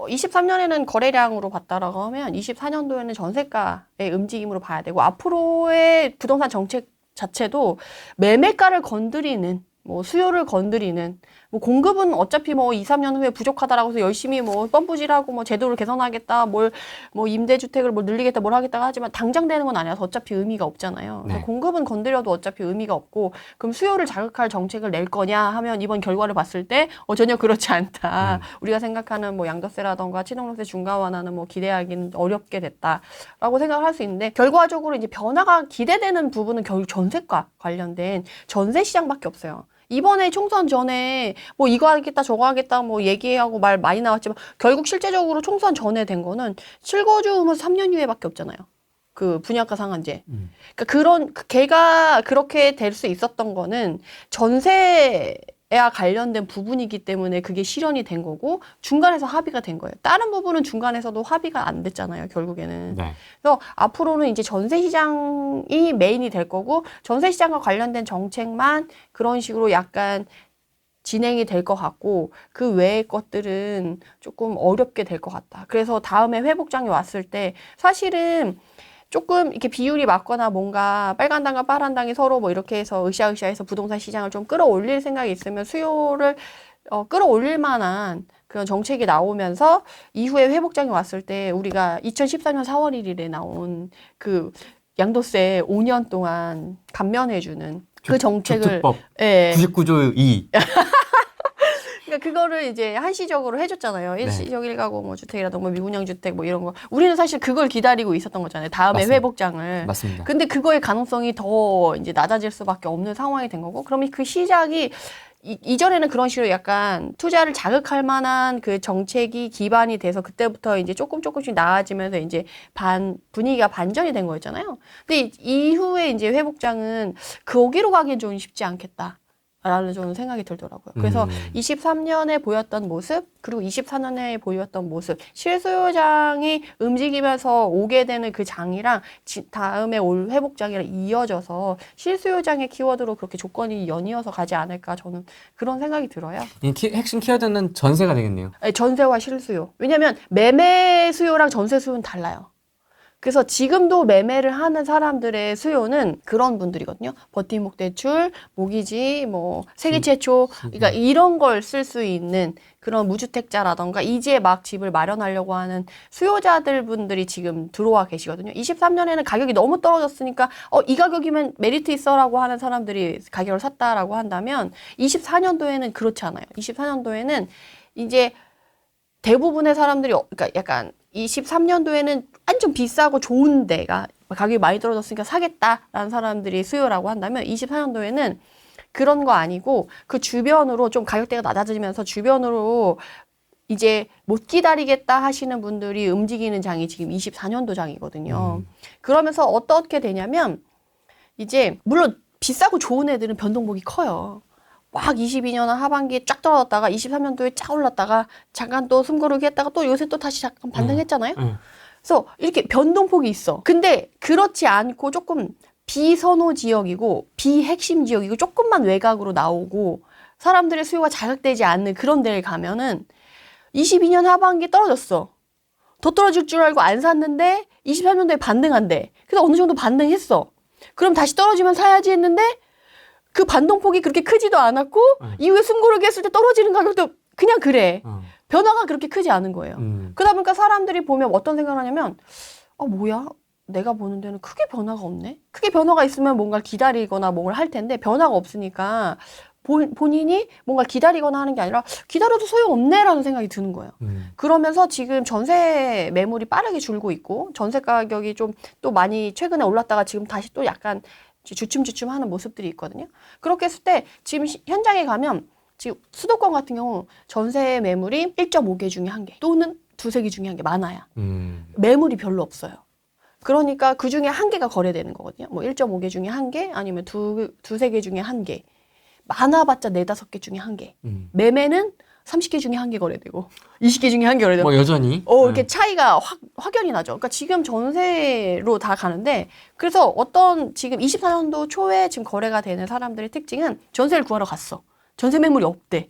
23년에는 거래량으로 봤다라고 하면 24년도에는 전세가의 움직임으로 봐야 되고 앞으로의 부동산 정책 자체도 매매가를 건드리는 뭐 수요를 건드리는 뭐 공급은 어차피 뭐 2, 3년 후에 부족하다라고 해서 열심히 뭐 펌프질하고 뭐 제도를 개선하겠다 뭐 임대주택을 뭐 늘리겠다 뭘 하겠다 하지만 당장 되는 건 아니라서 어차피 의미가 없잖아요. 그래서 네. 공급은 건드려도 어차피 의미가 없고 그럼 수요를 자극할 정책을 낼 거냐 하면 이번 결과를 봤을 때 전혀 그렇지 않다. 우리가 생각하는 뭐 양도세라던가 취득세 중과 완화는 뭐 기대하기는 어렵게 됐다라고 생각을 할 수 있는데 결과적으로 이제 변화가 기대되는 부분은 결국 전세과 관련된 전세 시장밖에 없어요. 이번에 총선 전에 뭐 이거 하겠다 저거 하겠다 뭐 얘기하고 말 많이 나왔지만 결국 실제적으로 총선 전에 된 거는 실거주음은 3년 이후에밖에 없잖아요. 그 분양가 상한제. 그러니까 걔가 그렇게 될 수 있었던 거는 전세와 관련된 부분이기 때문에 그게 실현이 된 거고 중간에서 합의가 된 거예요. 다른 부분은 중간에서도 합의가 안 됐잖아요, 결국에는. 네. 그래서 앞으로는 이제 전세 시장이 메인이 될 거고 전세 시장과 관련된 정책만 그런 식으로 약간 진행이 될 것 같고 그 외의 것들은 조금 어렵게 될 것 같다. 그래서 다음에 회복장이 왔을 때 사실은 조금 이렇게 비율이 맞거나 뭔가 빨간 당과 파란 당이 서로 뭐 이렇게 해서 으쌰으쌰해서 부동산 시장을 좀 끌어올릴 생각이 있으면 수요를 끌어올릴 만한 그런 정책이 나오면서 이후에 회복장이 왔을 때 우리가 2014년 4월 1일에 나온 그 양도세 5년 동안 감면해주는 그 정책을 주특법 예. 99조 2. 그러니까 그거를 이제 한시적으로 해줬잖아요. 네. 일시적 1가구 뭐 주택이라든가 뭐 미분양 주택 뭐 이런 거. 우리는 사실 그걸 기다리고 있었던 거잖아요. 다음에 맞습니다. 회복장을. 맞습니다. 근데 그거의 가능성이 더 이제 낮아질 수밖에 없는 상황이 된 거고. 그러면 그 시작이 이전에는 그런 식으로 약간 투자를 자극할 만한 그 정책이 기반이 돼서 그때부터 이제 조금씩 나아지면서 이제 분위기가 반전이 된 거였잖아요. 근데 이후에 이제 회복장은 거기로 가기엔 좀 쉽지 않겠다. 라는 좀 생각이 들더라고요. 그래서 23년에 보였던 모습, 그리고 24년에 보였던 모습, 실수요장이 움직이면서 오게 되는 그 장이랑 다음에 올 회복장이랑 이어져서 실수요장의 키워드로 그렇게 조건이 연이어서 가지 않을까 저는 그런 생각이 들어요. 핵심 키워드는 전세가 되겠네요. 전세와 실수요. 왜냐면 매매 수요랑 전세 수요는 달라요. 그래서 지금도 매매를 하는 사람들의 수요는 그런 분들이거든요. 버팀목 대출, 모기지, 뭐 세계 최초, 그러니까 이런 걸 쓸 수 있는 그런 무주택자라던가 이제 막 집을 마련하려고 하는 수요자들 분들이 지금 들어와 계시거든요. 23년에는 가격이 너무 떨어졌으니까 이 가격이면 메리트 있어라고 하는 사람들이 가격을 샀다라고 한다면 24년도에는 그렇지 않아요. 24년도에는 이제 대부분의 사람들이 그러니까 약간 23년도에는 완전 비싸고 좋은 데가 가격이 많이 떨어졌으니까 사겠다라는 사람들이 수요라고 한다면 24년도에는 그런 거 아니고 그 주변으로 좀 가격대가 낮아지면서 주변으로 이제 못 기다리겠다 하시는 분들이 움직이는 장이 지금 24년도 장이거든요. 그러면서 어떻게 되냐면 이제 물론 비싸고 좋은 애들은 변동폭이 커요. 막 22년 하반기에 쫙 떨어졌다가 23년도에 쫙 올랐다가 잠깐 또 숨고르기 했다가 또 요새 또 다시 잠깐 반등했잖아요. 그래서 이렇게 변동폭이 있어. 근데 그렇지 않고 조금 비선호 지역이고 비핵심 지역이고 조금만 외곽으로 나오고 사람들의 수요가 자극되지 않는 그런 데를 가면은 22년 하반기 떨어졌어. 더 떨어질 줄 알고 안 샀는데 23년도에 반등한대. 그래서 어느 정도 반등했어. 그럼 다시 떨어지면 사야지 했는데 그 반동폭이 그렇게 크지도 않았고 이후에 숨고르기 했을 때 떨어지는 가격도 그냥 그래. 변화가 그렇게 크지 않은 거예요. 그러다 보니까 사람들이 보면 어떤 생각을 하냐면 뭐야? 내가 보는 데는 크게 변화가 없네? 크게 변화가 있으면 뭔가를 기다리거나 뭔가를 할 텐데 변화가 없으니까 본인이 뭔가 기다리거나 하는 게 아니라 기다려도 소용없네라는 생각이 드는 거예요. 그러면서 지금 전세 매물이 빠르게 줄고 있고 전세 가격이 좀 또 많이 최근에 올랐다가 지금 다시 또 약간 주춤주춤 하는 모습들이 있거든요. 그렇게 했을 때 지금 현장에 가면 지금 수도권 같은 경우 전세 매물이 1.5개 중에 1개 또는 2-3개 중에 1개 많아야. 매물이 별로 없어요. 그러니까 그 중에 1개가 거래되는 거거든요. 뭐 1.5개 중에 1개 아니면 2-3개 중에 1개. 많아봤자 4-5개 중에 1개. 매매는 30개 중에 1개 거래되고 20개 중에 1개 거래되고 뭐 여전히 이렇게 차이가 확연히 나죠. 그러니까 지금 전세로 다 가는데 그래서 어떤 지금 24년도 초에 지금 거래가 되는 사람들의 특징은 전세를 구하러 갔어. 전세 매물이 없대.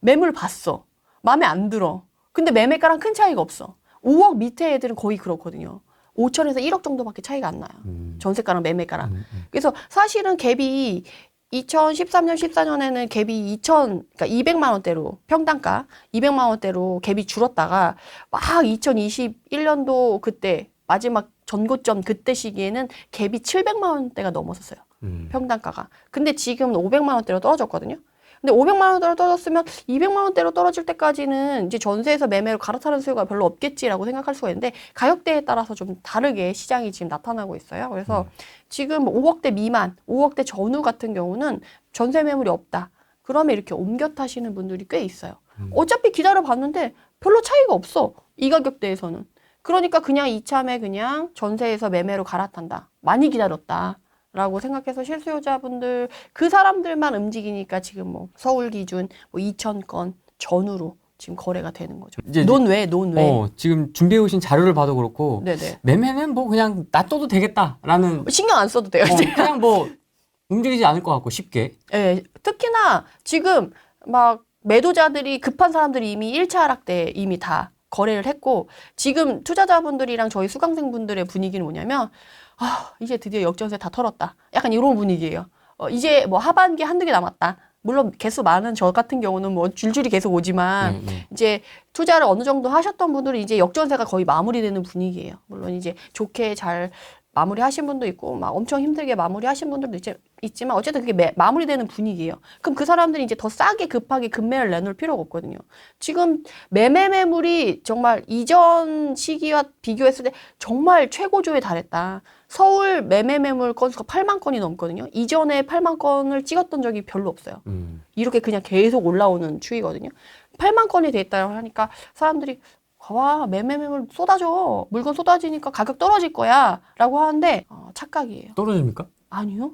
매물 봤어. 마음에 안 들어. 근데 매매가랑 큰 차이가 없어. 5억 밑에 애들은 거의 그렇거든요. 5천에서 1억 정도밖에 차이가 안 나요. 전세가랑 매매가랑. 그래서 사실은 갭이 2013년, 14년에는 갭이 그러니까 200만 원대로 평당가 200만 원대로 갭이 줄었다가 막 2021년도 그때 마지막 전고점 그때 시기에는 갭이 700만 원대가 넘었었어요. 평당가가. 근데 지금은 500만 원대로 떨어졌거든요. 근데 500만 원대로 떨어졌으면 200만 원대로 떨어질 때까지는 이제 전세에서 매매로 갈아타는 수요가 별로 없겠지라고 생각할 수가 있는데 가격대에 따라서 좀 다르게 시장이 지금 나타나고 있어요. 그래서 지금 5억대 미만, 5억대 전후 같은 경우는 전세 매물이 없다. 그러면 이렇게 옮겨 타시는 분들이 꽤 있어요. 어차피 기다려 봤는데 별로 차이가 없어. 이 가격대에서는. 그러니까 그냥 이참에 그냥 전세에서 매매로 갈아탄다. 많이 기다렸다. 라고 생각해서 실수요자분들 그 사람들만 움직이니까 지금 뭐 서울 기준 뭐 2,000건 전후로 지금 거래가 되는 거죠. 이제 논외. 지금 준비해 오신 자료를 봐도 그렇고 네네. 매매는 뭐 그냥 놔둬도 되겠다라는 신경 안 써도 돼요. 이제. 그냥 뭐 움직이지 않을 것 같고 쉽게. 네, 특히나 지금 막 매도자들이 급한 사람들이 이미 1차 하락 때 이미 다 거래를 했고 지금 투자자분들이랑 저희 수강생분들의 분위기는 뭐냐면 이제 드디어 역전세 다 털었다. 약간 이런 분위기예요. 이제 뭐 하반기 한두 개 남았다. 물론 개수 많은 저 같은 경우는 뭐 줄줄이 계속 오지만 이제 투자를 어느 정도 하셨던 분들은 이제 역전세가 거의 마무리되는 분위기예요. 물론 이제 좋게 잘 마무리하신 분도 있고 막 엄청 힘들게 마무리하신 분들도 있지만 어쨌든 그게 마무리되는 분위기예요. 그럼 그 사람들이 이제 더 싸게 급하게 급매를 내놓을 필요가 없거든요. 지금 매물이 정말 이전 시기와 비교했을 때 정말 최고조에 달했다. 서울 매물 건수가 8만 건이 넘거든요. 이전에 8만 건을 찍었던 적이 별로 없어요. 이렇게 그냥 계속 올라오는 추이거든요. 8만 건이 돼 있다고 하니까 사람들이 와, 매물 쏟아져. 물건 쏟아지니까 가격 떨어질 거야. 라고 하는데, 착각이에요. 떨어집니까? 아니요.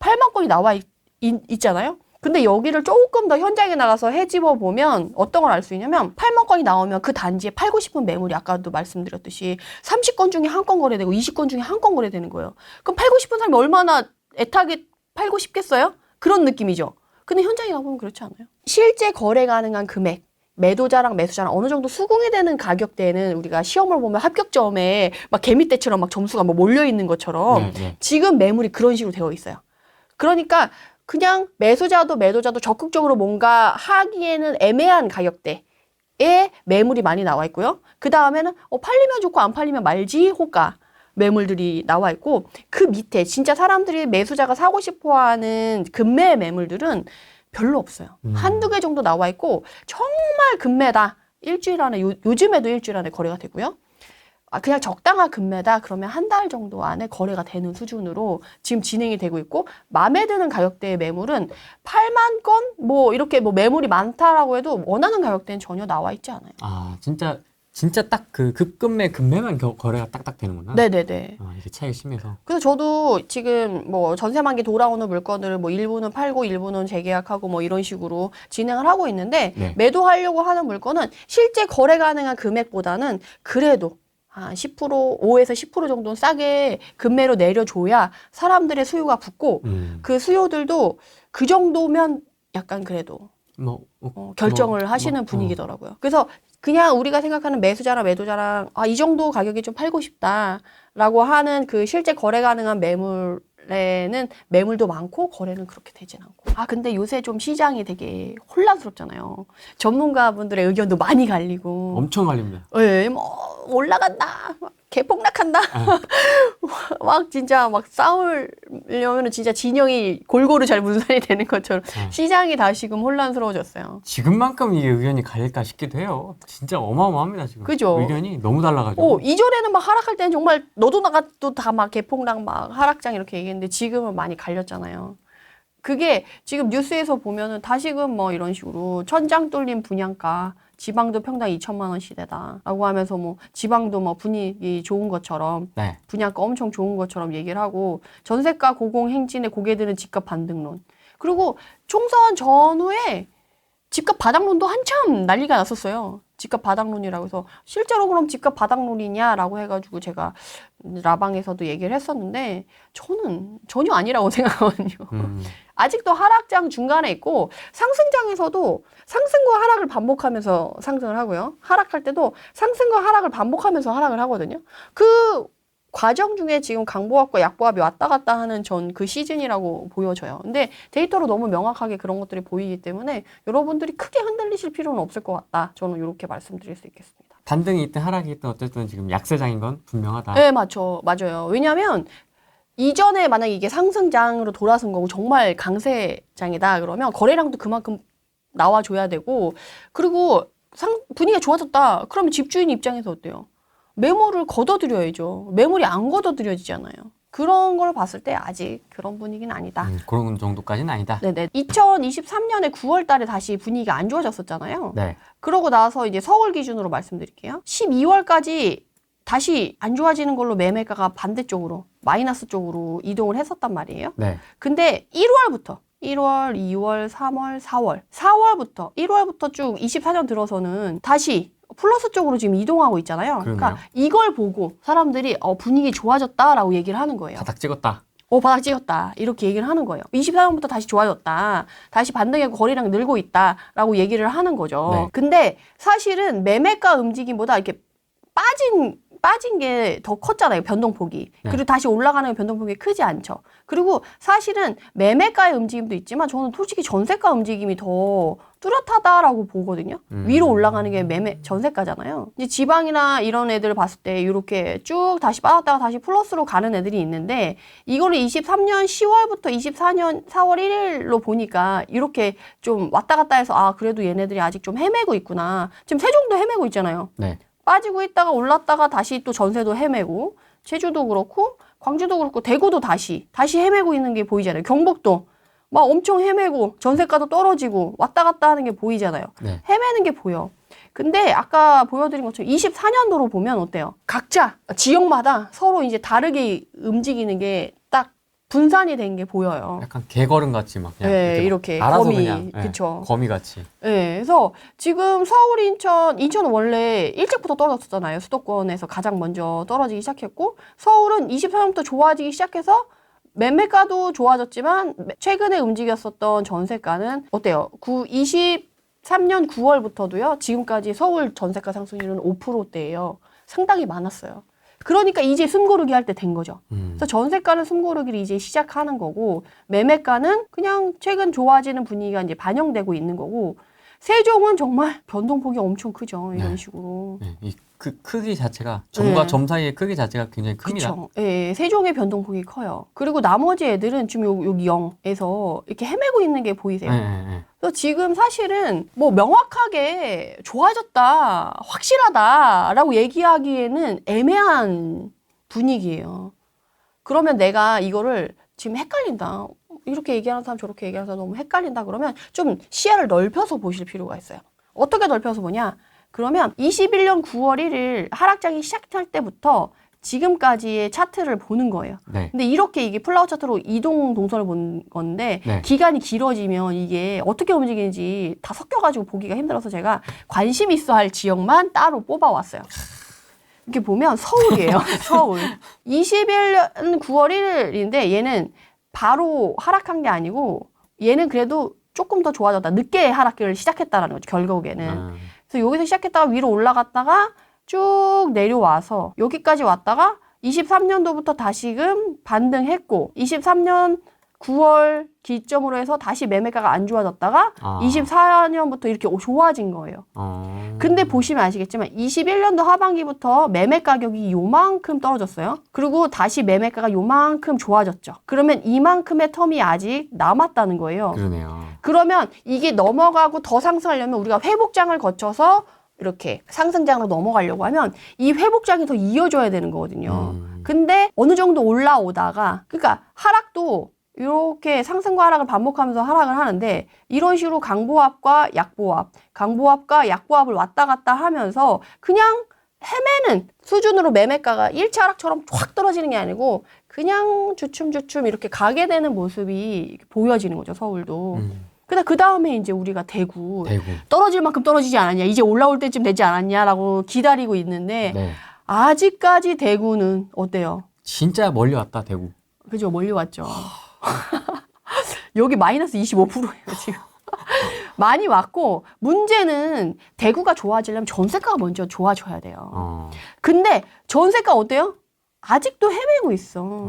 8만 건이 나와 있잖아요? 근데 여기를 조금 더 현장에 나가서 헤집어 보면 어떤 걸 알 수 있냐면 8만 건이 나오면 그 단지에 팔고 싶은 매물이 아까도 말씀드렸듯이 30건 중에 한 건 거래되고 20건 중에 한 건 거래되는 거예요. 그럼 팔고 싶은 사람이 얼마나 애타게 팔고 싶겠어요? 그런 느낌이죠. 근데 현장에 가보면 그렇지 않아요. 실제 거래 가능한 금액. 매도자랑 매수자랑 어느 정도 수긍이 되는 가격대에는 우리가 시험을 보면 합격점에 막 개미떼처럼 막 점수가 뭐 몰려있는 것처럼 지금 매물이 그런 식으로 되어 있어요. 그러니까 그냥 매수자도 매도자도 적극적으로 뭔가 하기에는 애매한 가격대에 매물이 많이 나와 있고요. 그 다음에는 팔리면 좋고 안 팔리면 말지 호가 매물들이 나와 있고 그 밑에 진짜 사람들이 매수자가 사고 싶어하는 급매 매물들은 별로 없어요. 한두 개 정도 나와 있고 정말 급매다. 일주일 안에 요즘에도 일주일 안에 거래가 되고요. 그냥 적당한 급매다. 그러면 한 달 정도 안에 거래가 되는 수준으로 지금 진행이 되고 있고 마음에 드는 가격대의 매물은 8만 건 뭐 이렇게 뭐 매물이 많다라고 해도 원하는 가격대는 전혀 나와 있지 않아요. 진짜 딱 그 급매만 거래가 딱딱 되는구나. 네네네. 이게 차이가 심해서. 그래서 저도 지금 뭐 전세 만기 돌아오는 물건들을 뭐 일부는 팔고 일부는 재계약하고 뭐 이런 식으로 진행을 하고 있는데 매도하려고 하는 물건은 실제 거래 가능한 금액보다는 그래도 한 10%, 5에서 10% 정도는 싸게 급매로 내려줘야 사람들의 수요가 붙고 그 수요들도 그 정도면 약간 그래도 결정을 하시는 분위기더라고요. 그래서 그냥 우리가 생각하는 매수자랑 매도자랑 이 정도 가격이 좀 팔고 싶다라고 하는 그 실제 거래 가능한 매물에는 매물도 많고 거래는 그렇게 되진 않고. 근데 요새 좀 시장이 되게 혼란스럽잖아요. 전문가분들의 의견도 많이 갈리고. 엄청 갈립니다. 네, 뭐 올라간다. 막 개폭락한다. 막 진짜 막 싸우려면 진짜 진영이 골고루 잘 분산이 되는 것처럼 시장이 다시금 혼란스러워졌어요. 지금만큼 이게 의견이 갈릴까 싶기도 해요. 진짜 어마어마합니다, 지금. 그죠? 의견이 너무 달라가지고. 이전에는 막 하락할 때는 정말 너도 나가도 다 막 개폭락 막 하락장 이렇게 얘기했는데 지금은 많이 갈렸잖아요. 그게 지금 뉴스에서 보면은 다시금 뭐 이런 식으로 천장 뚫린 분양가 지방도 평당 2천만 원 시대다라고 하면서 뭐 지방도 뭐 분위기 좋은 것처럼 분양가 엄청 좋은 것처럼 얘기를 하고 전세가 고공행진에 고개 드는 집값 반등론 그리고 총선 전후에 집값 바닥론도 한참 난리가 났었어요. 집값 바닥론이라고 해서 실제로 그럼 집값 바닥론이냐라고 해가지고 제가 라방에서도 얘기를 했었는데 저는 전혀 아니라고 생각하거든요. 아직도 하락장 중간에 있고 상승장에서도 상승과 하락을 반복하면서 상승을 하고요. 하락할 때도 상승과 하락을 반복하면서 하락을 하거든요. 그 과정 중에 지금 강보합과 약보합이 왔다 갔다 하는 전 그 시즌이라고 보여져요. 근데 데이터로 너무 명확하게 그런 것들이 보이기 때문에 여러분들이 크게 흔들리실 필요는 없을 것 같다. 저는 이렇게 말씀드릴 수 있겠습니다. 반등이 있든 하락이 있든 어쨌든 지금 약세장인 건 분명하다. 네, 맞아요. 왜냐하면 이전에 만약에 이게 상승장으로 돌아선 거고 정말 강세장이다 그러면 거래량도 그만큼 나와줘야 되고 그리고 분위기가 좋아졌다. 그러면 집주인 입장에서 어때요? 매물을 걷어들여야죠. 매물이 안 걷어들여지잖아요. 그런 걸 봤을 때 아직 그런 분위기는 아니다. 그런 정도까지는 아니다. 네네. 2023년에 9월 달에 다시 분위기가 안 좋아졌었잖아요. 네. 그러고 나서 이제 서울 기준으로 말씀드릴게요. 12월까지 다시 안 좋아지는 걸로 매매가가 반대쪽으로, 마이너스 쪽으로 이동을 했었단 말이에요. 네. 근데 1월부터 1월, 2월, 3월, 4월. 4월부터, 1월부터 쭉 24년 들어서는 다시 플러스 쪽으로 지금 이동하고 있잖아요. 그러네요. 그러니까 이걸 보고 사람들이 분위기 좋아졌다라고 얘기를 하는 거예요. 바닥 찍었다. 바닥 찍었다. 이렇게 얘기를 하는 거예요. 24년부터 다시 좋아졌다. 다시 반등하고 거래량 늘고 있다라고 얘기를 하는 거죠. 네. 근데 사실은 매매가 움직임보다 이렇게 빠진 게 더 컸잖아요. 변동폭이. 네. 그리고 다시 올라가는 변동폭이 크지 않죠. 그리고 사실은 매매가의 움직임도 있지만 저는 솔직히 전세가 움직임이 더 뚜렷하다라고 보거든요. 위로 올라가는 게 전세가잖아요. 이제 지방이나 이런 애들 봤을 때 이렇게 쭉 다시 빠졌다가 다시 플러스로 가는 애들이 있는데 이거를 23년 10월부터 24년 4월 1일로 보니까 이렇게 좀 왔다 갔다 해서 그래도 얘네들이 아직 좀 헤매고 있구나. 지금 세종도 헤매고 있잖아요. 네. 빠지고 있다가 올랐다가 다시 또 전세도 헤매고 제주도 그렇고 광주도 그렇고 대구도 다시 헤매고 있는 게 보이잖아요. 경북도 막 엄청 헤매고 전세가도 떨어지고 왔다 갔다 하는 게 보이잖아요. 네. 헤매는 게 보여. 근데 아까 보여드린 것처럼 24년도로 보면 어때요? 각자 지역마다 서로 이제 다르게 움직이는 게 딱 분산이 된 게 보여요. 약간 개걸음 같이 막 그냥 네, 이렇게 알아서 거미, 그냥 그쵸. 거미 같이. 네, 그래서 지금 서울, 인천은 원래 일찍부터 떨어졌었잖아요. 수도권에서 가장 먼저 떨어지기 시작했고, 서울은 24년부터 좋아지기 시작해서 매매가도 좋아졌지만 최근에 움직였었던 전세가는 어때요? 23년 9월부터도요. 지금까지 서울 전세가 상승률은 5%대예요. 상당히 많았어요. 그러니까 이제 숨고르기 할 때 된 거죠. 그래서 전세가는 숨고르기를 이제 시작하는 거고 매매가는 그냥 최근 좋아지는 분위기가 이제 반영되고 있는 거고 세종은 정말 변동폭이 엄청 크죠. 이런 네. 식으로. 네. 이 크기 자체가 점과 네. 점 사이의 크기 자체가 굉장히 큽니다. 그렇죠. 예, 세종의 변동폭이 커요. 그리고 나머지 애들은 지금 여기 0에서 이렇게 헤매고 있는 게 보이세요. 네. 그래서 지금 사실은 뭐 명확하게 좋아졌다, 확실하다라고 얘기하기에는 애매한 분위기예요. 그러면 내가 이거를 지금 헷갈린다. 이렇게 얘기하는 사람 저렇게 얘기하는 사람 너무 헷갈린다 그러면 좀 시야를 넓혀서 보실 필요가 있어요. 어떻게 넓혀서 보냐? 그러면 21년 9월 1일 하락장이 시작할 때부터 지금까지의 차트를 보는 거예요. 네. 근데 이렇게 이게 플라워 차트로 이동 동선을 본 건데 네. 기간이 길어지면 이게 어떻게 움직이는지 다 섞여가지고 보기가 힘들어서 제가 관심 있어 할 지역만 따로 뽑아왔어요. 이렇게 보면 서울이에요. 서울. 21년 9월 1일인데 얘는 바로 하락한 게 아니고 얘는 그래도 조금 더 좋아졌다. 늦게 하락기를 시작했다라는 거죠. 결국에는. 그래서 여기서 시작했다가 위로 올라갔다가 쭉 내려와서 여기까지 왔다가 23년도부터 다시금 반등했고 23년 9월 기점으로 해서 다시 매매가가 안 좋아졌다가 24년부터 이렇게 좋아진 거예요. 근데 보시면 아시겠지만 21년도 하반기부터 매매 가격이 요만큼 떨어졌어요. 그리고 다시 매매가가 요만큼 좋아졌죠. 그러면 이만큼의 텀이 아직 남았다는 거예요. 그러네요. 그러면 이게 넘어가고 더 상승하려면 우리가 회복장을 거쳐서 이렇게 상승장으로 넘어가려고 하면 이 회복장이 더 이어져야 되는 거거든요. 근데 어느 정도 올라오다가 그러니까 하락도 이렇게 상승과 하락을 반복하면서 하락을 하는데 이런 식으로 강보합과 약보합, 강보합과 약보합을 왔다 갔다 하면서 그냥 헤매는 수준으로 매매가가 1차 하락처럼 확 떨어지는 게 아니고 그냥 주춤주춤 이렇게 가게 되는 모습이 보여지는 거죠, 서울도. 그다음 그 다음에 이제 우리가 대구 대구. 떨어질 만큼 떨어지지 않았냐, 이제 올라올 때쯤 되지 않았냐라고 기다리고 있는데 네. 아직까지 대구는 어때요? 진짜 멀리 왔다 대구. 그죠? 멀리 왔죠. 여기 마이너스 25%예요, 지금. 많이 왔고, 문제는 대구가 좋아지려면 전세가가 먼저 좋아져야 돼요. 근데 전세가 어때요? 아직도 헤매고 있어.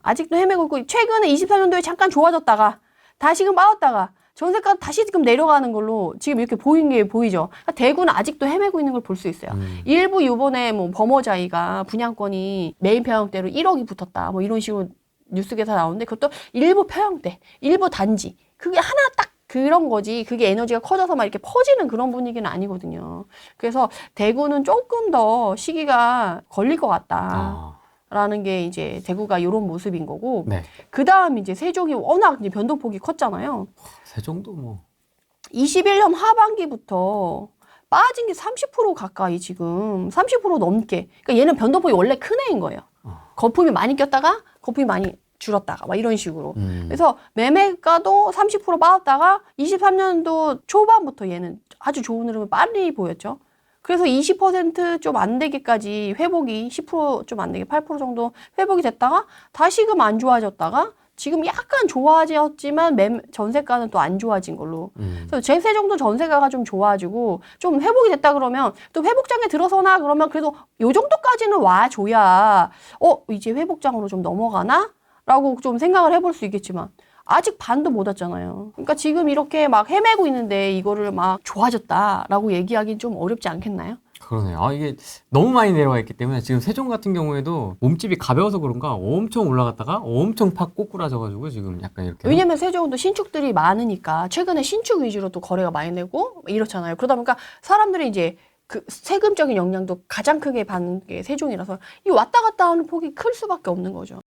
아직도 헤매고 있고, 최근에 24년도에 잠깐 좋아졌다가, 다시금 빠졌다가, 전세가 다시 지금 내려가는 걸로 지금 이렇게 보이는 게 보이죠. 그러니까 대구는 아직도 헤매고 있는 걸 볼 수 있어요. 일부 이번에 뭐 범어자이가 분양권이 메인 평형대로 1억이 붙었다. 뭐 이런 식으로 뉴스 기사 나오는데 그것도 일부 평형대, 일부 단지. 그게 하나 딱 그런 거지. 그게 에너지가 커져서 막 이렇게 퍼지는 그런 분위기는 아니거든요. 그래서 대구는 조금 더 시기가 걸릴 것 같다. 라는 게 이제 대구가 이런 모습인 거고. 네. 그 다음 이제 세종이 워낙 이제 변동폭이 컸잖아요. 세종도 뭐. 21년 하반기부터 빠진 게 30% 가까이 지금 30% 넘게. 그러니까 얘는 변동폭이 원래 큰 애인 거예요. 거품이 많이 꼈다가 거품이 많이 줄었다가 막 이런 식으로. 그래서 매매가도 30% 빠졌다가 23년도 초반부터 얘는 아주 좋은 흐름을 빨리 보였죠. 그래서 20% 좀 안 되기까지 회복이 10% 좀 안 되게 8% 정도 회복이 됐다가 다시금 안 좋아졌다가 지금 약간 좋아졌지만 전세가는 또 안 좋아진 걸로. 그래서 제세 정도 전세가가 좀 좋아지고 좀 회복이 됐다 그러면 또 회복장에 들어서나 그러면 그래도 요 정도까지는 와줘야 이제 회복장으로 좀 넘어가나? 라고 좀 생각을 해볼 수 있겠지만 아직 반도 못 왔잖아요. 그러니까 지금 이렇게 막 헤매고 있는데 이거를 막 좋아졌다라고 얘기하기는 좀 어렵지 않겠나요? 그러네요. 이게 너무 많이 내려와 있기 때문에 지금 세종 같은 경우에도 몸집이 가벼워서 그런가 엄청 올라갔다가 엄청 팍 꼬꾸라져가지고 지금 약간 이렇게. 왜냐면 세종도 신축들이 많으니까 최근에 신축 위주로 또 거래가 많이 되고 이렇잖아요. 그러다 보니까 사람들이 이제 그 세금적인 영향도 가장 크게 받는 게 세종이라서 이 왔다 갔다 하는 폭이 클 수밖에 없는 거죠.